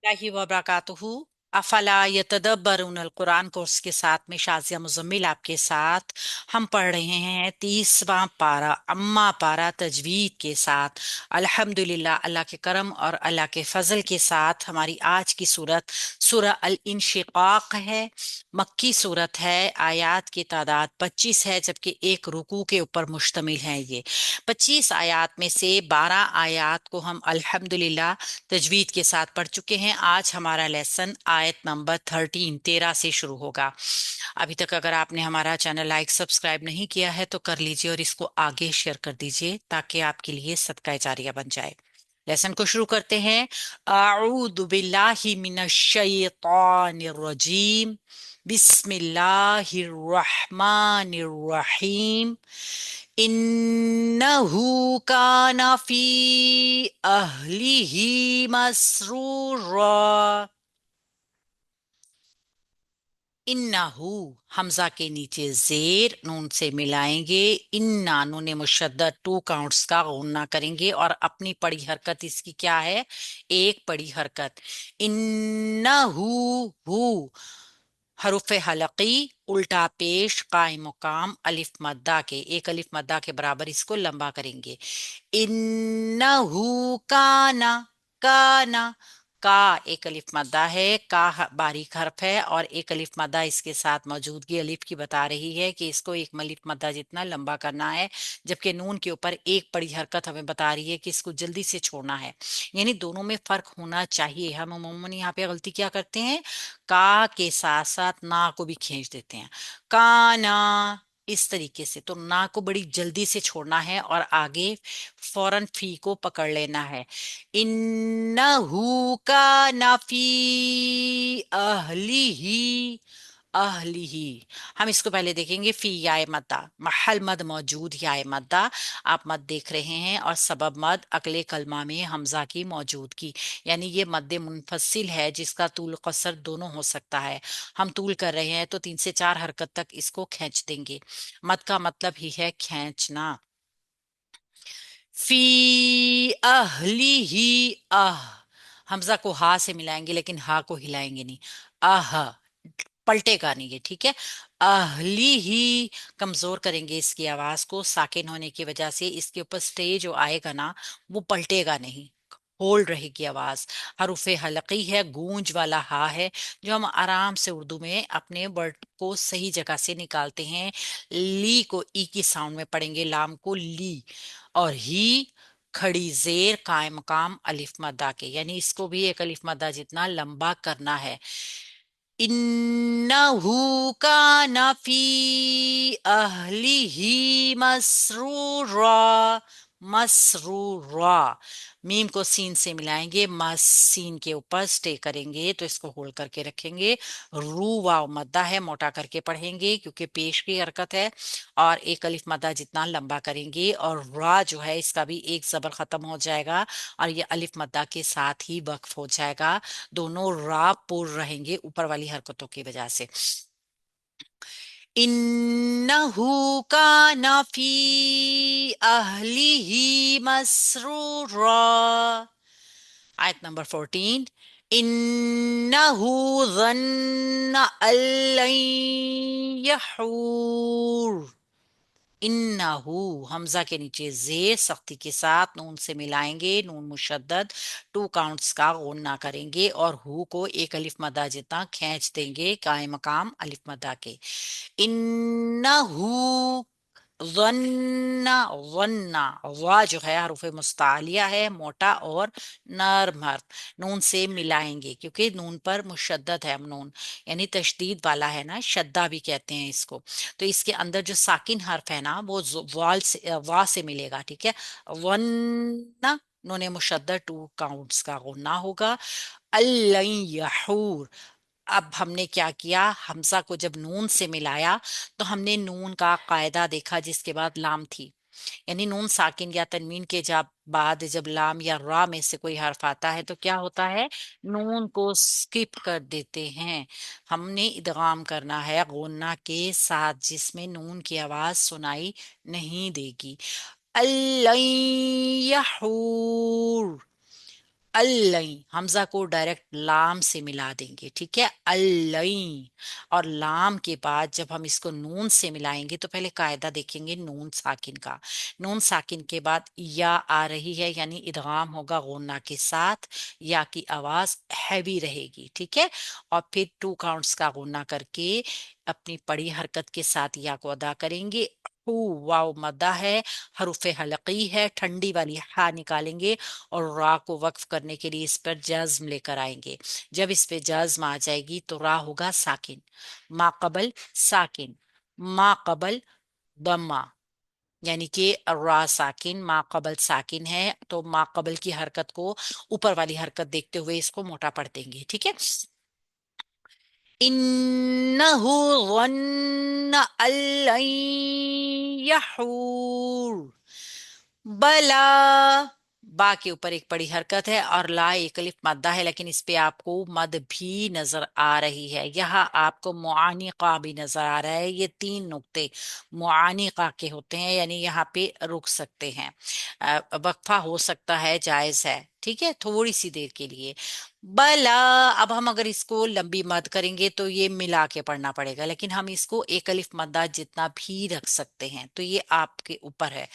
ही वबरकातुहू। अफला यतदब्बरून अल Quran course के साथ में शाजिया मुजम्मिल आपके साथ हम पढ़ रहे हैं 30वां पारा अम्मा पारा तजवीद के साथ। अल्हम्दुलिल्लाह, अल्लाह के करम और अल्लाह के फजल के साथ हमारी आज की सूरत सूरह अल इंशिकाक है। मक्की सूरत है। आयात की तादाद 25 है, जबकि एक रुकू के ऊपर मुश्तमिल है। ये 25 आयात में से 12 आयात को हम अल्हम्दुलिल्लाह तजवीद के साथ पढ़ चुके हैं। आज हमारा लेसन आयत नंबर 13 से शुरू होगा। अभी तक अगर आपने हमारा चैनल लाइक सब्सक्राइब नहीं किया है तो कर लीजिए और इसको आगे शेयर कर दीजिए ताकि आपके लिए सदका जारिया बन जाए। लेसन को शुरू करते हैं। आऊदु बिल्लाहि मिनश शैतानिर रजीम। बिस्मिल्लाहिर रहमानिर रहीम। इन्नहु काना फी अहलिही मसरूरा। इन्नहु हमजा के नीचे जेर नून से मिलाएंगे। इन्ना नून मुशद्दद 2 काउंट्स का गुन्ना करेंगे और अपनी पड़ी हरकत इसकी क्या है? एक पड़ी हरकत। इन्नहु हु हरूफ हलकी उल्टा पेश कायम मुकाम अलिफ मद्दा के एक अलिफ मद्दा के बराबर इसको लंबा करेंगे। इन्नहु काना। काना का एक अलिफ मद्दा है। का बारीक हर्फ है और एक अलिफ मद्दा इसके साथ मौजूदगी अलिफ की बता रही है कि इसको एक अलिफ मद्दा जितना लंबा करना है, जबकि नून के ऊपर एक बड़ी हरकत हमें बता रही है कि इसको जल्दी से छोड़ना है। यानी दोनों में फर्क होना चाहिए। हम अमूमन यहाँ पे गलती क्या करते हैं? का के साथ साथ ना को भी खींच देते हैं। काना इस तरीके से, तो ना को बड़ी जल्दी से छोड़ना है और आगे फौरन फी को पकड़ लेना है। इन्नहु काना फी अहलिही। अहलिही हम इसको पहले देखेंगे। फी याय मद्दा, महल मद मौजूद याय मद्दा आप मद देख रहे हैं और सबब मद अगले कलमा में हमजा की मौजूदगी। यानी ये मद्दे मुनफसिल है जिसका तूल कसर दोनों हो सकता है। हम तूल कर रहे हैं तो 3 से 4 हरकत तक इसको खींच देंगे। मद का मतलब ही है खींचना। फी अहली ही अह हमजा को हा से मिलाएंगे लेकिन हा को हिलाएंगे नहीं। अह पलटेगा नहीं ये, ठीक है। अहली ही कमजोर करेंगे इसकी आवाज को, साकिन होने की वजह से इसके ऊपर स्टे जो आएगा ना वो पलटेगा नहीं, होल्ड रहेगी आवाज। हरूफे हलकी है, गूंज वाला हा है जो हम आराम से उर्दू में अपने वर्ड को सही जगह से निकालते हैं। ली को ई की साउंड में पढ़ेंगे, लाम को ली। और ही खड़ी जेर कायम मकाम अलिफ मद्दा के, यानी इसको भी एक अलिफ मद्दा जितना लंबा करना है। इन्नहु काना फी अहलिही मसरूरा। मसरूरा मीम को सीन से मिलाएंगे, मस सीन के ऊपर स्टे करेंगे तो इसको होल्ड करके रखेंगे। रू वाव मद्दा है, मोटा करके पढ़ेंगे क्योंकि पेश की हरकत है और एक अलिफ मद्दा जितना लंबा करेंगे। और रा जो है इसका भी एक जबर खत्म हो जाएगा और ये अलिफ मद्दा के साथ ही वक्फ हो जाएगा। दोनों रा पुर रहेंगे ऊपर वाली हरकतों की वजह से। इन्नहु काना फी अहलिही मसरूरा। आयत नंबर 14। इन्नहु ظن अन लन यहूर। इन्नहु हमजा के नीचे जेर सख्ती के साथ नून से मिलाएंगे, नून मुशद्दद 2 काउंट्स का गुन्ना करेंगे और हु को एक अलिफ मद्दा जितना खींच देंगे कायम मकाम अलिफ मद्दा के। इन्नहु वन्ना। वन्ना वाह जो है हरूफ मुस्तालिया है, मोटा और नर्म हर्फ। नून से मिलाएंगे क्योंकि नून पर मुशद्दद है, नून यानी तशदीद वाला है ना, शद्दा भी कहते हैं इसको। तो इसके अंदर जो साकिन हर्फ है ना वो वाल से वा से मिलेगा, ठीक है। वन्ना नून मुशद्दद 2 काउंट्स का गुन्ना होगा। अल्लन यहूर। अब हमने क्या किया, हमजा को जब नून से मिलाया तो हमने नून का कायदा देखा जिसके बाद लाम थी। यानी नून साकिन या तनवीन के जब बाद जब लाम या रा में से कोई हर्फ आता है तो क्या होता है, नून को स्किप कर देते हैं। हमने इदगाम करना है गुन्ना के साथ जिसमें नून की आवाज सुनाई नहीं देगी। अल्लन यहूर। अलई, हमजा को डायरेक्ट लाम से मिला देंगे, ठीक है, अलई। और लाम के बाद जब हम इसको नून से मिलाएंगे तो पहले कायदा देखेंगे नून साकिन का। नून साकिन के बाद या आ रही है, यानी इदगाम होगा गुन्ना के साथ, या की आवाज हैवी रहेगी, ठीक है। और फिर टू काउंट्स का गुन्ना करके अपनी पड़ी हरकत के साथ या को अदा करेंगे। हू, वाव मद्दा है, हरूफे हलकी है, ठंडी वाली हा निकालेंगे और रा को वक्फ करने के लिए इस पर जज्म लेकर आएंगे। जब इस पे जज्म आ जाएगी तो रा होगा साकिन, माकबल साकिन, माकबल दम्मा, यानी कि रा साकिन माकबल साकिन है, तो माकबल की हरकत को ऊपर वाली हरकत देखते हुए इसको मोटा पढ़ देंगे, ठीक है। इन्नहु ظن अन लन यहूर, बला, बा के ऊपर एक बड़ी हरकत है और ला एक अलिफ मद्दा है, लेकिन इस पे आपको मद भी नजर आ रही है। यहाँ आपको मुआनिका भी नजर आ रहा है। ये तीन नुक्ते मुआनिका के होते हैं, यानी यहाँ पे रुक सकते हैं। वक्फा हो सकता है, जायज है, ठीक है, थोड़ी सी देर के लिए। बला, अब हम अगर इसको लंबी मद करेंगे तो ये मिला के पढ़ना पड़ेगा, लेकिन हम इसको एक अलिफ मद्दा जितना भी रख सकते हैं, तो ये आपके ऊपर है।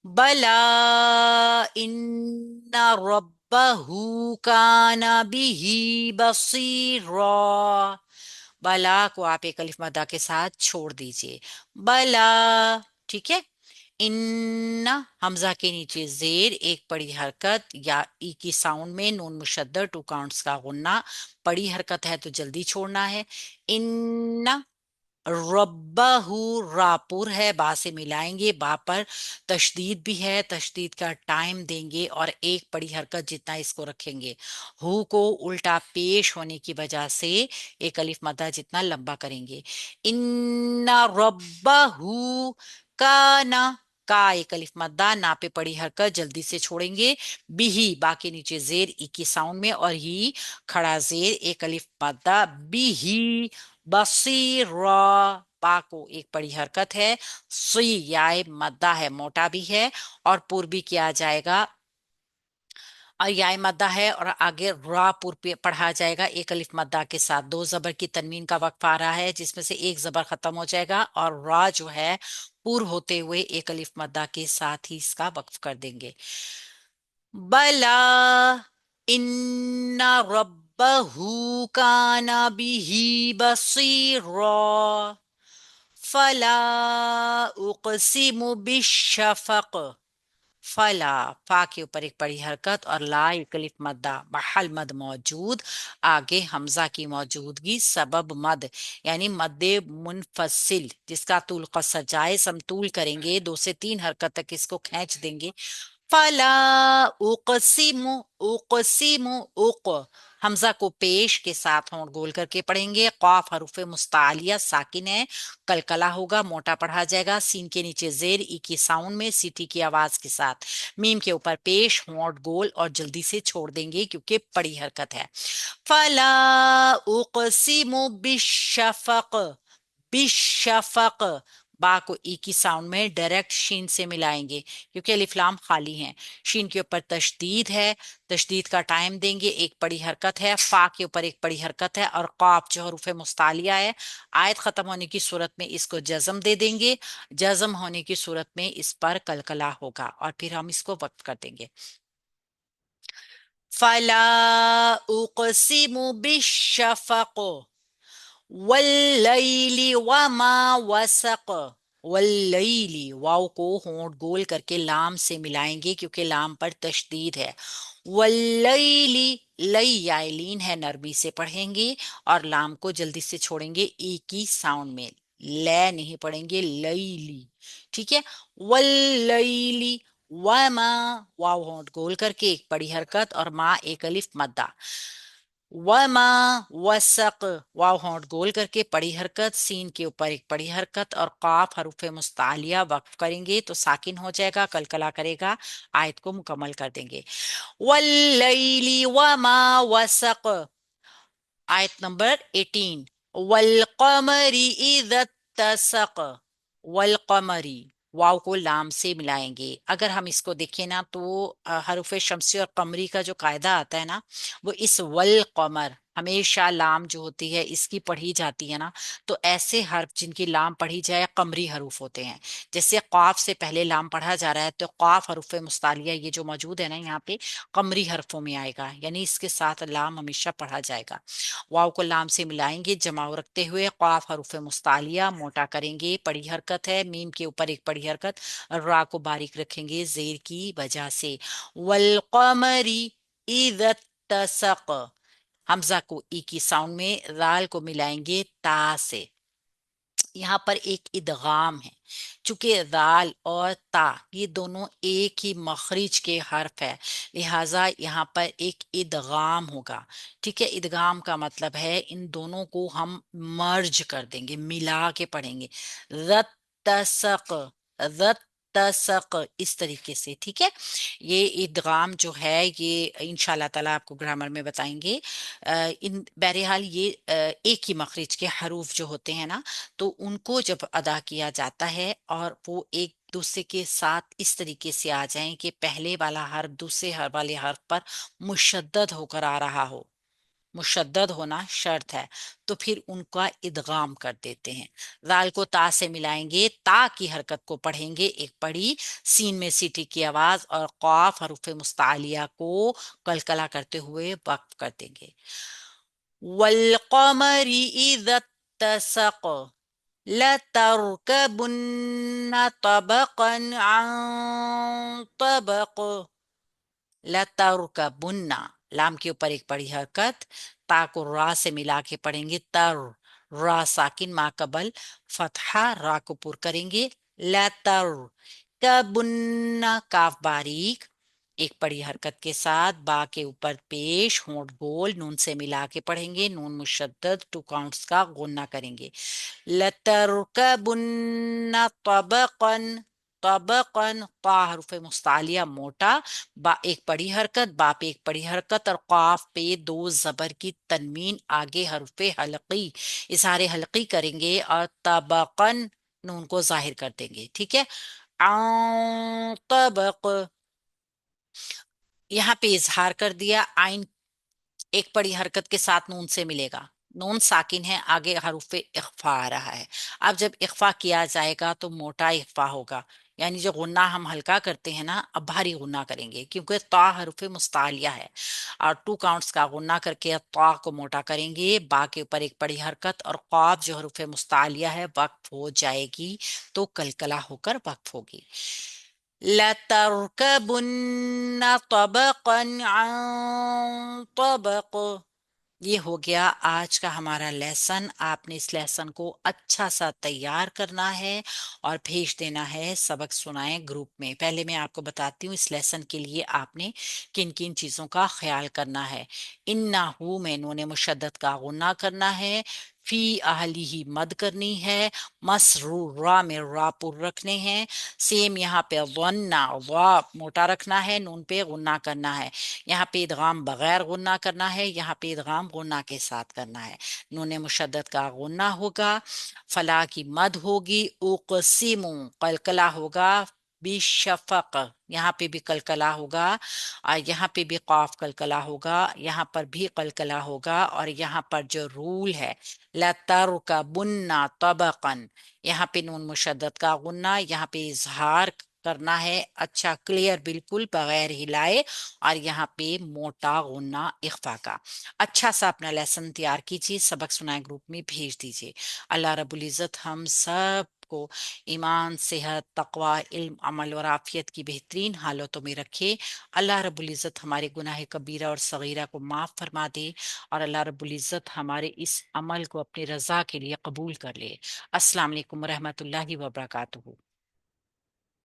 बला इन्ना रब्बहू काना बिही बसीरा, बला को आप एक अलिफ मद्दा के साथ छोड़ दीजिए, बला, ठीक है। इन्ना, हमजा के नीचे जेर एक बड़ी हरकत या ई की साउंड में नून मुशद्दद टू काउंट्स का गुन्ना, बड़ी हरकत है तो जल्दी छोड़ना है। इन्ना रब्बाहू, रापुर है, बा से मिलाएंगे, बा पर तशदीद भी है, तशदीद का टाइम देंगे और एक बड़ी हरकत जितना इसको रखेंगे। हु को उल्टा पेश होने की वजह से एक अलिफ मद्दा जितना लंबा करेंगे। इन्ना रब्बाहू काना, का एक अलिफ मद्दा, ना पे पड़ी हरकत जल्दी से छोड़ेंगे। बिही, बा के नीचे जेर ई की साउंड में और ही खड़ा जेर एक अलिफ मद्दा, बिही बसीरा, पा को एक बड़ी हरकत है, सी याय मद्दा है, मोटा भी है और पूर्वी किया जाएगा, और याय मद्दा है और आगे रा पूर्व पढ़ा जाएगा एक अलिफ मद्दा के साथ। दो जबर की तनवीन का वक्फ आ रहा है जिसमें से एक जबर खत्म हो जाएगा और रा जो है पूर्व होते हुए एक अलिफ मद्दा के साथ ही इसका वक्फ कर देंगे। बला इन्ना रब्बहू काना बिही बसीरा, फला उक़सिमु बिश्शफ़क़, फला, फा के ऊपर एक बड़ी हरकत और ला एक अलिफ मद्दा, महल मद मौजूद, आगे हमजा की मौजूदगी सबब मद, यानी मद्दे मुनफसिल जिसका तूल कसर जायज, हम तूल करेंगे, दो से तीन हरकत तक इसको खींच देंगे। फला उक़सिमु, उक़सिमु, उक़, हमजा को पेश के साथ होंठ गोल करके पढ़ेंगे। क़ाफ हरूफे मुस्तालिया साकिन है, कलकला होगा, मोटा पढ़ा जाएगा। सीन के नीचे जेर ई की साउंड में सीटी की आवाज के साथ। मीम के ऊपर पेश होंठ गोल और जल्दी से छोड़ देंगे क्योंकि बड़ी हरकत है। फला उक़सिमु बिश्शफ़क़, बिशफक, बा को ई की साउंड में डायरेक्ट शीन से मिलाएंगे क्योंकि अलिफ लाम खाली हैं। शीन के ऊपर तशदीद है, तशदीद का टाइम देंगे, एक बड़ी हरकत है। फा के ऊपर एक बड़ी हरकत है और काफ जो हरूफ मुस्तालिया है, आयत खत्म होने की सूरत में इसको जज्म दे देंगे, जज्म होने की सूरत में इस पर कलकला होगा और फिर हम इसको वक्त कर देंगे। फला उक़सिमु बिशफक वल्लैली वमा वसक, वल्लैली, वाव को होंठ गोल करके लाम से मिलाएंगे क्योंकि लाम पर तशदीद है। वल्लैली, लई यालीन है, नरमी से पढ़ेंगे और लाम को जल्दी से छोड़ेंगे ई की साउंड में, ले नहीं पढ़ेंगे, लैली, ठीक है। वल्लैली वमा, वाव होंठ गोल करके एक बड़ी हरकत और मा एक अलिफ मद्दा। वमा वसक, वाव होंठ गोल करके बड़ी हरकत, सीन के ऊपर एक बड़ी हरकत और काफ हरूफ मुस्तालिया वक्फ करेंगे तो साकिन हो जाएगा, कलकला करेगा। आयत को मुकम्मल कर देंगे। वल्लैली वमा वसक, आयत नंबर 18। वल कमरी इज़ा तसक, वल कमरी, واو کو लाम से मिलाएंगे। अगर हम इसको देखें ना तो हरूफ शमसी और कमरी का जो कायदा आता है ना, वो इस वल कमर हमेशा लाम जो होती है इसकी पढ़ी जाती है ना। तो ऐसे हर्फ जिनकी लाम पढ़ी जाए कमरी हरूफ होते हैं। जैसे क़ाफ से पहले लाम पढ़ा जा रहा है तो क़ाफ हरूफ मुस्तालिया ये जो मौजूद है ना यहाँ पे कमरी हरफों में आएगा, यानी इसके साथ लाम हमेशा पढ़ा जाएगा। वाव को लाम से मिलाएंगे जमाव रखते हुए क़ाफ हरूफ मुस्तालिया मोटा करेंगे, पड़ी हरकत है, मीम के ऊपर एक पड़ी हरकत, रा को बारीक रखेंगे जेर की वजह से। वल कमरी इज़ तसक, हमजा को ई की साउंड में, राल को मिलाएंगे ता से। यहाँ पर एक इदगाम है, चूंकि दाल और ता ये दोनों एक ही मखरिज के हर्फ है, लिहाजा यहाँ पर एक इदगाम होगा। ठीक है, इदगाम का मतलब है इन दोनों को हम मर्ज कर देंगे, मिला के पढ़ेंगे। रत्तसक, रत्तसक, इस तरीके से। ठीक है, ये इदगाम जो है ये इंशाल्लाह ताला आपको ग्रामर में बताएंगे। इन बहरहाल ये एक ही मखरिज के हरूफ जो होते हैं ना, तो उनको जब अदा किया जाता है और वो एक दूसरे के साथ इस तरीके से आ जाएं कि पहले वाला हर्फ दूसरे हर वाले हर्फ पर मुशद्दद होकर आ रहा हो, मुशद्दद होना शर्त है, तो फिर उनका इदगाम कर देते हैं। राल को ता से मिलाएंगे, ता की हरकत को पढ़ेंगे एक पढ़ी, सीन में सीटी की आवाज, और क़ाफ हरूफ मुस्तालिया को कलकला करते हुए वक्फ कर देंगे। वल्क़मरि इज़ा तसक़ लतरकबुन्न तबक़न अन तबक़, लतरकबुन्ना, लाम के ऊपर एक बड़ी हरकत, ता को रा से मिला के पढ़ेंगे तर, रा साकिन मा कबल फतहा, रा को पुर करेंगे। लतर कबुन्ना, काफ बारीक एक बड़ी हरकत के साथ, बा के ऊपर पेश, होंठ गोल, नून से मिला के पढ़ेंगे, नून मुशद्दद, 2 काउंट्स का गुन्ना करेंगे। लतरकबुन्ना तबक़न, तबक़न, ता हरुफ मुस्तालिया मोटा, बा एक बड़ी हरकत, बा पे एक बड़ी हरकत, और काफ पे 2 जबर की तनवीन आगे हरुफ हलकी, इजहार हलकी करेंगे और तबक़न नून को जाहिर कर देंगे। ठीक है, तबक़, यहाँ पे इजहार कर दिया, आइन एक बड़ी हरकत के साथ नून से मिलेगा, नून साकिन है, आगे हरूफ इख्फा आ रहा है। अब जब इख्फा किया जाएगा तो मोटा इख्फा होगा, यानी जो गुन्ना हम हल्का करते हैं ना, अब भारी गुन्ना करेंगे क्योंकि ता हरूफ मुस्तालिया है, और 2 काउंट्स का गुन्ना करके ता को मोटा करेंगे, बा के ऊपर एक बड़ी हरकत, और क़ाफ जो हरूफ मुस्तालिया है वक्फ हो जाएगी, तो कलकला होकर वक्फ होगी। लतरकबुन्न तबक़न अन तबक़, ये हो गया आज का हमारा लेसन। आपने इस लेसन को अच्छा सा तैयार करना है और भेज देना है सबक सुनाए ग्रुप में। पहले मैं आपको बताती हूँ इस लेसन के लिए आपने किन किन चीज़ों का ख्याल करना है। इन्ना हु में नून मुशद्दद का गुन्ना करना है, फी अहली ही मद करनी है, मसरूरा में रा पुर रखने हैं, सेम यहाँ पे वन्ना वा मोटा रखना है, नून पे गुन्ना करना है, यहाँ पे इदगाम बगैर गुन्ना करना है, यहाँ पे इदगाम गुन्ना के साथ करना है। नून मुशद्दद का गुन्ना होगा, फला की मद होगी, उक़सिमु कलकला होगा, बिशफ़क़ यहाँ पे भी कलकला होगा, और यहाँ पे भी क़ाफ कलकला होगा, यहाँ पर भी कलकला होगा, और यहाँ पर जो रूल है लतरकबुन्ना तबक़न, यहाँ पे नून मुशद्दद का गुन्ना, यहाँ पे इजहार करना है अच्छा क्लियर बिल्कुल बगैर हिलाए, और यहाँ पे मोटा गुन्ना इख्फा का। अच्छा सा अपना लेसन तैयार कीजिए, सबक सुनाए ग्रुप में भेज दीजिए। अल्लाह रब्बुल इज़्ज़त हम सब को ईमान, सेहत, तकवा, इल्म, अमल और आफियत की बेहतरीन हालतों में रखे। अल्लाह रब्बुल इज़्ज़त हमारे गुनाह कबीरा और सगीरा को माफ़ फरमा दे, और अल्लाह रब्बुल इज़्ज़त हमारे इस अमल को अपनी रज़ा के लिए कबूल कर ले। अस्सलाम वालेकुम रहमतुल्लाहि व बरकातुहू।